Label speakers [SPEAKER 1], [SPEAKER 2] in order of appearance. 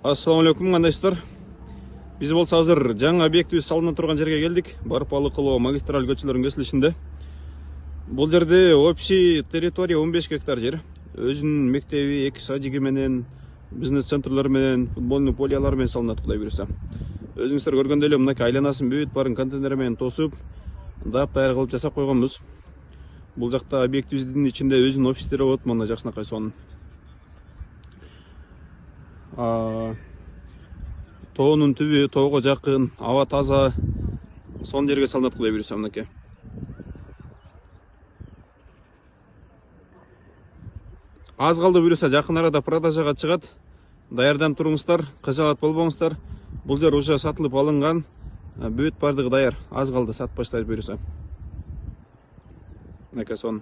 [SPEAKER 1] Assalamu алейкум, кандайсыздар? Биз болсо азыр жаңы объектибиз салынып турган жерге келдик. Барпалы Кулоо магистраль көчөлөрүнүн кесилишинде. Бул жерде общий территория 15 гектар жер. Өзүнүн мектеби, 2 садиги менен, бизнес-центрлер менен, футболный полялар менен салынат, Кудай буйруса. Өзүңүздөр көргөндөй эле мынакей айланасын бүт барын контейнер менен тосуп, даяр кылып жасап койгонбуз. Бул жакта объектибиздин ичинде өзүнүн офистери болот, мына жакшынакай сонун. Тоонун түбү, тоого жакын, аба таза. Сон жерге салынат, Кудай буйруса, мынакей. Аз калды буйруса, жакын арада продажага чыгат. Даярданып туруңуздар, кыжалат болбоңуздар. Бул жер уже сатылып алынган. Бүт бардыгы даяр. Аз калды, сатып баштайбыз буйруса. Мынакей сон.